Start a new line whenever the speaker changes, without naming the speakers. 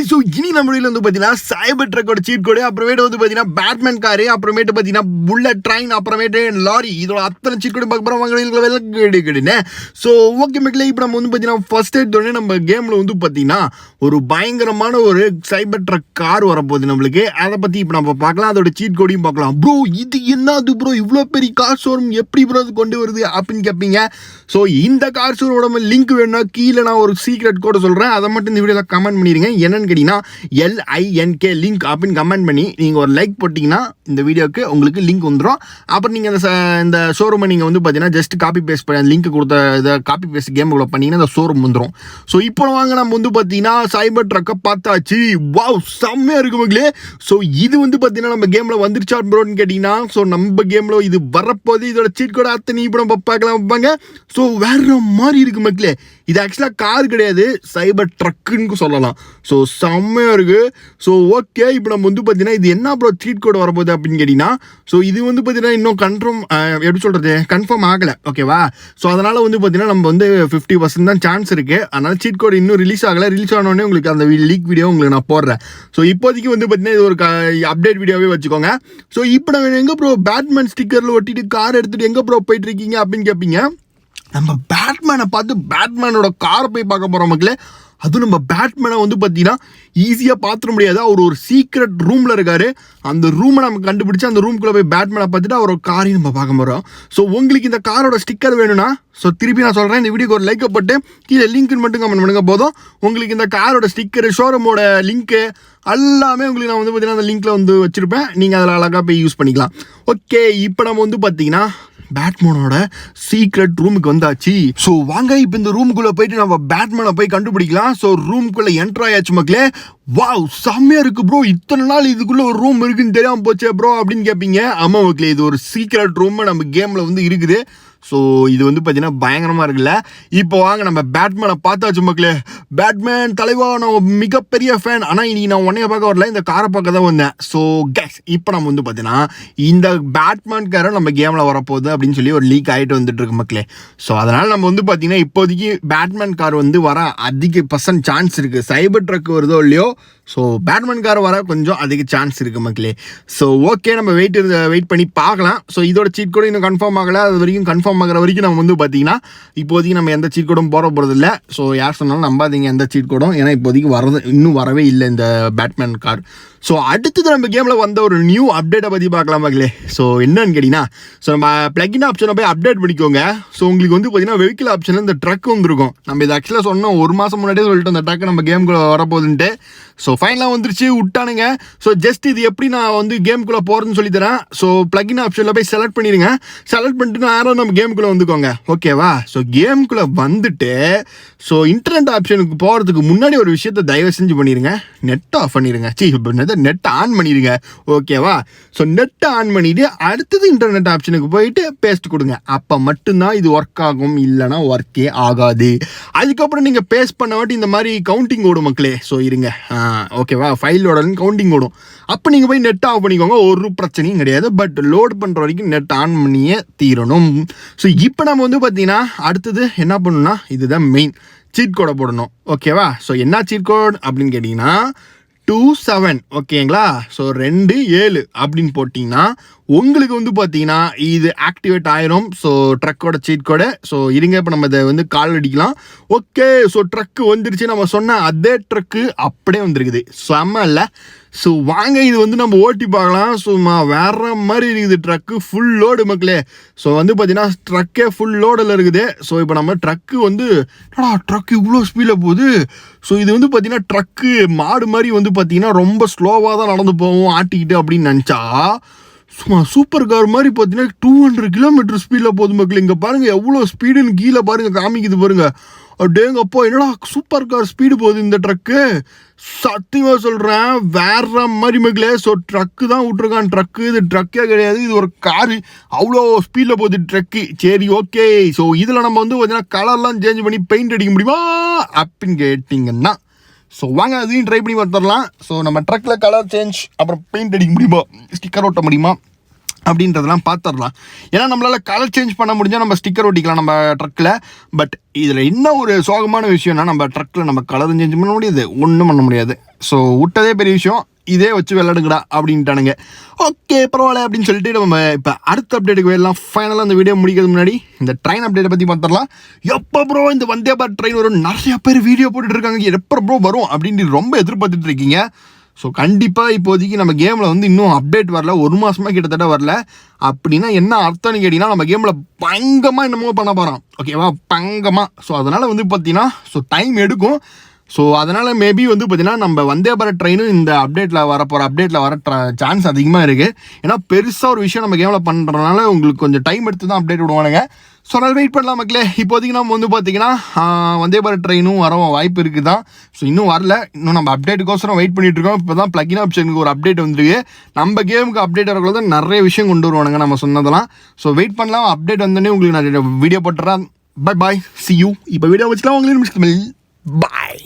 So இனி நம்ம வந்து பார்த்தீங்கன்னா சைபர் ட்ரக்கோட சீட் கோடு, அப்புறமேட்டு வந்து பார்த்தீங்கன்னா பேட்மேன் காரு, அப்புறமேட்டு பார்த்தீங்கன்னா புல்லட் ட்ரெயின், அப்புறமேட்டு லாரி, இதோட அத்தனை சீட் கோடு பார்க்க போகிறோம். ஸோ ஓகே மக்களே, இப்போ நம்ம வந்து பார்த்தீங்கன்னா ஃபர்ஸ்ட் எடுத்தோடனே நம்ம கேமில் வந்து பார்த்தீங்கன்னா ஒரு பயங்கரமான ஒரு சைபர் ட்ரக் கார் வரப்போகுது நம்மளுக்கு. அதை பற்றி இப்போ நம்ம பார்க்கலாம், அதோட சீட் கோடையும் பார்க்கலாம். ப்ரோ இது என்னது ப்ரோ, இவ்வளோ பெரிய கார் ஷோரூம் எப்படி ப்ரோ அது கொண்டு வருது அப்படின்னு கேட்பீங்க. ஸோ இந்த கார் ஷோரோட லிங்க் வேணும்னா கீழே நான் ஒரு சீக்ரெட் கோட சொல்கிறேன், அதை மட்டும் இந்த வீடியோவில் கமெண்ட் பண்ணிடுங்க. என்னன்னு கேட்டிங்கன்னா LINK லிங்க் அப்படின்னு கமெண்ட் பண்ணி நீங்கள் ஒரு லைக் போட்டிங்கன்னா இந்த வீடியோக்கு உங்களுக்கு லிங்க் வந்துடும். அப்புறம் நீங்கள் இந்த ஷோரூமை நீங்கள் வந்து பார்த்தீங்கன்னா ஜஸ்ட் காப்பி பேஸ்ட் பண்ணி லிங்க் கொடுத்த இதை காப்பி பேஸ்ட் கேமுக்குள்ள பண்ணிங்கன்னா இந்த ஷோரூம் வந்துடும். ஸோ இப்போ வாங்க நம்ம வந்து பார்த்தீங்கன்னா சைபர் ட்ரக்கை பார்த்தாச்சு. வாவ் செம்மையாக இருக்கு மக்களே. ஸோ இது வந்து பார்த்தீங்கன்னா நம்ம கேமில் வந்துருச்சா ப்ரோன்னு கேட்டிங்கன்னா, ஸோ நம்ம கேமில் இது வரப்போது, இதோட சீட் கூட அத்தனை இப்போ நம்ம பார்க்கலாம் வைப்பாங்க. ஸோ வேற மாதிரி இருக்கு மக்களே. இது ஆக்சுவலாக கார் கிடையாது, சைபர் ட்ரக்குன்னு சொல்லலாம். ஸோ செம்மையாக இருக்குது. ஸோ ஓகே, இப்போ நம்ம வந்து பார்த்தீங்கன்னா இது என்ன ப்ரோ சீட் கோடு வரப்போகுது அப்படின்னு கேட்டிங்கன்னா, ஸோ இது வந்து பார்த்தீங்கன்னா இன்னும் எப்படி சொல்கிறது, கன்ஃபார்ம் ஆகலை. ஓகேவா? ஸோ அதனால் வந்து பார்த்தீங்கன்னா நம்ம வந்து 50% தான் சான்ஸ் இருக்குது. அதனால் சீட் கோடு இன்னும் ரிலீஸ் ஆகலை. ரிலீஸ் ஆனோடனே உங்களுக்கு அந்த லீக் வீடியோ உங்களுக்கு நான் போடுறேன். ஸோ இப்போதைக்கு வந்து பார்த்தீங்கன்னா இது ஒரு அப்டேட் வீடியோவே வச்சுக்கோங்க. ஸோ இப்போ நம்ம எங்கே ப்ரோ பேட்மேன் ஸ்டிக்கரில் ஒட்டிட்டு கார் எடுத்துகிட்டு எங்கே ப்ரோ போயிட்டு இருக்கீங்க அப்படின்னு கேட்பீங்க. நம்ம பேட்மேனை பார்த்து பேட்மேனோட காரை போய் பார்க்க போகிறோம் மக்களே. அதுவும் நம்ம பேட்மேனை வந்து பார்த்தீங்கன்னா ஈஸியாக பார்த்துட முடியாது. அவர் ஒரு சீக்ரெட் ரூமில் இருக்கார். அந்த ரூமை நம்ம கண்டுபிடிச்சி அந்த ரூம்குள்ளே போய் பேட்மேனை பார்த்துட்டு அவரோட காரையும் நம்ம பார்க்க போகிறோம். ஸோ உங்களுக்கு இந்த காரோட ஸ்டிக்கர் வேணும்னா, ஸோ திருப்பி நான் சொல்கிறேன், இந்த வீடியோக்கு ஒரு லைக் போட்டு கீழே லிங்க்னு மட்டும் கமெண்ட் பண்ணுங்க போதும். உங்களுக்கு இந்த காரோட ஸ்டிக்கர், ஷோரூமோட லிங்க்கு எல்லாமே உங்களுக்கு நான் வந்து பார்த்தீங்கன்னா அந்த லிங்க்கில் வந்து வச்சுருப்பேன். நீங்கள் அதில் அழகாக போய் யூஸ் பண்ணிக்கலாம். ஓகே, இப்போ நம்ம வந்து பார்த்தீங்கன்னா பேட்மேனோட சீக்ரெட் ரூமுக்கு வந்தாச்சு. ஸோ வாங்க இப்போ இந்த ரூமுக்குள்ளே போயிட்டு நம்ம பேட்மேனை போய் கண்டுபிடிக்கலாம். ஸோ ரூமுக்குள்ளே என்ட்ரு ஆயாச்சு மக்களே. வாவ் செம்மையாக இருக்குது ப்ரோ, இத்தனை நாள் இதுக்குள்ளே ஒரு ரூம் இருக்குன்னு தெரியாமல் போச்சே ப்ரோ அப்படின்னு கேட்பீங்க. ஆமாம் மக்களே, இது ஒரு சீக்ரெட் ரூம் நம்ம கேமில் வந்து இருக்குது. ஸோ இது வந்து பார்த்தீங்கன்னா பயங்கரமாக இருக்குல்ல. இப்போ வாங்க நம்ம பேட்மேனை பார்த்தாச்சு மக்களே. பேட்மேன் தலைவா, நான் மிகப்பெரிய ஃபேன். ஆனால் இன்னைக்கு நான் உன்னைய பார்க்க வரல, இந்த காரை பார்க்க தான் வந்தேன். ஸோ கேஸ் இப்போ நம்ம வந்து பார்த்தீங்கன்னா இந்த பேட்மேன் காரை நம்ம கேமில் வரப்போகுது அப்படின்னு சொல்லி ஒரு லீக் ஆகிட்டு வந்துட்டு இருக்கு மக்களே. ஸோ அதனால் நம்ம வந்து பார்த்தீங்கன்னா இப்போதைக்கு பேட்மேன் கார் வந்து வர அதிக % சான்ஸ் இருக்குது. சைபர் ட்ரக் வருதோ இல்லையோ, ஸோ பேட்மேன் கார் வர கொஞ்சம் அதிக சான்ஸ் இருக்குது மக்களே. ஸோ ஓகே, நம்ம வெயிட் பண்ணி பார்க்கலாம். ஸோ இதோட சீட் கூட இன்னும் கன்ஃபார்ம் ஆகலை. அது வரைக்கும் கன்ஃபார்ம் ஆகிற வரைக்கும் நம்ம வந்து பார்த்தீங்கன்னா இப்போதைக்கு நம்ம எந்த சீட் கோடும் போகிறது இல்லை. ஸோ யார் சொன்னாலும் நம்பாதீங்க எந்த சீட் கோடும், ஏன்னா இப்போதைக்கு இன்னும் வரவே இல்லை இந்த பேட்மேன் கார். ஸோ அடுத்தது நம்ம கேமில் வந்த ஒரு நியூ அப்டேட்டை பற்றி பார்க்கலாம் மக்களே. ஸோ என்னன்னு கேட்டிங்கன்னா, ஸோ நம்ம பிளக்இன் ஆப்ஷனை போய் அப்டேட் பண்ணிக்கோங்க. ஸோ உங்களுக்கு வந்து பார்த்தீங்கன்னா வெஹிக்கிள் ஆப்ஷனில் இந்த ட்ரக் வந்துருக்கும். நம்ம இது ஆக்சுவலாக சொன்னோம், ஒரு மாதம் முன்னாடியே சொல்லிட்டு அந்த ட்ரக் நம்ம கேமுக்குள்ளே வரப்போகுதுன்ட்டு. ஸோ ஃபைனலாக வந்துருச்சு, விட்டானுங்க. ஸோ ஜஸ்ட் இது எப்படி நான் வந்து கேமுக்குள்ளே போகிறதுன்னு சொல்லி தரேன். ஸோ பிளக்இன் ஆப்ஷனில் போய் செலக்ட் பண்ணிடுங்க. செலக்ட் பண்ணிட்டு நேரம் நம்ம கேமுக்குள்ளே வந்துக்கோங்க. ஓகேவா? ஸோ கேமுக்குள்ளே வந்துட்டு ஸோ இன்டர்நெட் ஆப்ஷனுக்கு போகிறதுக்கு முன்னாடி ஒரு விஷயத்தை தயவு செஞ்சு பண்ணிடுங்க, நெட் ஆஃப் பண்ணிடுங்க. நெட் ஆன் பண்ணிடுங்க. ஓகேவா? ஸோ நெட் ஆன் பண்ணிவிட்டு அடுத்தது இன்டர்நெட் ஆப்ஷனுக்கு போயிட்டு பேஸ்ட் கொடுங்க. அப்போ மட்டும்தான் இது ஒர்க் ஆகும், இல்லைனா ஒர்க்கே ஆகாது. அதுக்கப்புறம் நீங்கள் பேஸ்ட் பண்ண வாட்டி இந்த மாதிரி கவுண்டிங் ஓடும் மக்களே. ஸோ இருங்க, ஓகேவா, ஃபைலோட கவுண்டிங் ஓடும். அப்போ நீங்கள் போய் நெட் ஆஃப் பண்ணிக்கோங்க, ஒரு பிரச்சனையும் கிடையாது. பட் லோட் பண்ணுற வரைக்கும் நெட் ஆன் பண்ணியே தீரணும். ஸோ இப்போ நம்ம வந்து பார்த்தீங்கன்னா அடுத்தது என்ன பண்ணணும்னா, இதுதான் மெயின், சீட் கோடை போடணும். ஓகேவா? ஸோ என்ன சீட் கோட் அப்படின்னு கேட்டிங்கன்னா 27, ஓகேங்களா? ஸோ 27 அப்படின்னு போட்டிங்கன்னா உங்களுக்கு வந்து பார்த்தீங்கன்னா இது ஆக்டிவேட் ஆயிரும். ஸோ ட்ரக்கோட சீட் கோடு. ஸோ இருங்க, இப்போ நம்ம இதை வந்து கால் அடிக்கலாம். ஓகே, ஸோ ட்ரக்கு வந்துருச்சு. நம்ம சொன்ன அதே ட்ரக்கு அப்படியே வந்துருக்குது. செம்ம இல்லை? ஸோ வாங்க இது வந்து நம்ம ஓட்டி பார்க்கலாம். சும்மா வேற மாதிரி இருக்குது. ட்ரக்கு ஃபுல் லோடு மக்களே. ஸோ வந்து பார்த்தீங்கன்னா ட்ரக்கே ஃபுல் லோடில் இருக்குது. ஸோ இப்போ நம்ம ட்ரக்கு வந்து ட்ரக்கு இவ்வளோ ஸ்பீடில் போகுது. ஸோ இது வந்து பார்த்தீங்கன்னா ட்ரக்கு மாடு மாதிரி வந்து பார்த்தீங்கன்னா ரொம்ப ஸ்லோவாக தான் நடந்து போவோம் ஆட்டிக்கிட்டு அப்படின்னு நினச்சா, சும்மா சூப்பர் கார் மாதிரி பார்த்தீங்கன்னா 200 கிலோமீட்டர் ஸ்பீடில் போகுது மக்கள். இங்கே பாருங்கள் எவ்வளோ ஸ்பீடுன்னு கீழே பாருங்கள், காமிக்குது பாருங்கள். அப்படியேங்கப்பா, என்னடா சூப்பர் கார் ஸ்பீடு போகுது இந்த ட்ரக்கு. சத்தியமாக சொல்கிறேன், வேற மாதிரி மக்களே. ஸோ ட்ரக்கு தான் விட்ருக்கான். ட்ரக்கு இது ட்ரக்கே கிடையாது, இது ஒரு காரு. அவ்வளோ ஸ்பீடில் போகுது ட்ரக்கு. சரி ஓகே, ஸோ இதில் நம்ம வந்து பார்த்தீங்கன்னா கலர்லாம் சேஞ்ச் பண்ணி பெயிண்ட் அடிக்க முடியுமா அப்படின்னு கேட்டிங்கன்னா, ஸோ வாங்க அதையும் ட்ரை பண்ணி பார்த்துடலாம். ஸோ நம்ம ட்ரக்கில் கலர் சேஞ்ச், அப்புறம் பெயிண்ட் அடிக்க முடியுமா, ஸ்டிக்கர் ஓட்ட முடியுமா அப்படின்றதெல்லாம் பார்த்துடலாம். ஏன்னா நம்மளால் கலர் சேஞ்ச் பண்ண முடிஞ்சால் நம்ம ஸ்டிக்கர் ஒட்டிக்கலாம் நம்ம ட்ரக்கில். பட் இதில் இன்னும் ஒரு சோகமான விஷயம்னா நம்ம ட்ரக்கில் நம்ம கலர் சேஞ்ச் பண்ண முடியாது, ஒன்றும் பண்ண முடியாது. ஸோ விட்டதே பெரிய விஷயம், இதே வச்சு விளையாடுங்கடா அப்படின்ட்டானுங்க. ஓகே பரவாயில்ல அப்படின்னு சொல்லிட்டு நம்ம இப்போ அடுத்த அப்டேட்டுக்கு போயிடலாம். ஃபைனலாக இந்த வீடியோ முடிக்கிறது முன்னாடி இந்த ட்ரெயின் அப்டேட்டை பற்றி பார்த்துடலாம். எப்போ ப்ரோ இந்த வந்தே பாரத் ட்ரெயின் வரும், நிறைய பேர் வீடியோ போட்டுட்ருக்காங்க, எப்போ ப்ரோ வரும் அப்படின்னு ரொம்ப எதிர்பார்த்துட்டு இருக்கீங்க. ஸோ கண்டிப்பாக இப்போதைக்கு நம்ம கேமில் வந்து இன்னும் அப்டேட் வரல, 1 மாதமாக கிட்டத்தட்ட வரல. அப்படின்னா என்ன அர்த்தம்னு கேட்டிங்கன்னா நம்ம கேமில் பங்கமாக என்னமோ பண்ண போகிறோம், ஓகேவா, பங்கமாக. ஸோ அதனால் வந்து பார்த்தீங்கன்னா டைம் எடுக்கும். ஸோ அதனால் மேபி வந்து பார்த்தீங்கன்னா நம்ம வந்தே பாரத் ட்ரெயினும் இந்த அப்டேட்டில் வர சான்ஸ் அதிகமாக இருக்குது. ஏன்னா பெருசாக ஒரு விஷயம் நம்ம கேமில் பண்ணுறதுனால உங்களுக்கு கொஞ்சம் டைம் எடுத்து தான் அப்டேட் விடுவானுங்க. ஸோ அதனால் வெயிட் பண்ணலாம் மக்களே. இப்போதைக்கு நம்ம வந்து பார்த்தீங்கன்னா வந்தே பாரத் ட்ரெயினும் வர வாய்ப்பு இருக்குது தான். ஸோ இன்னும் வரல, இன்னும் நம்ம அப்டேட்டுக்கோசரம் வெயிட் பண்ணிட்டு இருக்கோம். இப்போ தான் பிளக்கின் ஆப்ஷனுக்கு ஒரு அப்டேட் வந்துருக்கு. நம்ம கேமுக்கு அப்டேட் வரக்குள்ள தான் நிறைய விஷயம் கொண்டு வருவானுங்க நம்ம சொன்னதெல்லாம். ஸோ வெயிட் பண்ணலாம், அப்டேட் வந்தோடனே உங்களுக்கு நான் வீடியோ போட்டுறேன். Bye bye, C you. இப்போ வீடியோ வச்சுக்கலாம், உங்களுக்கு பாய்.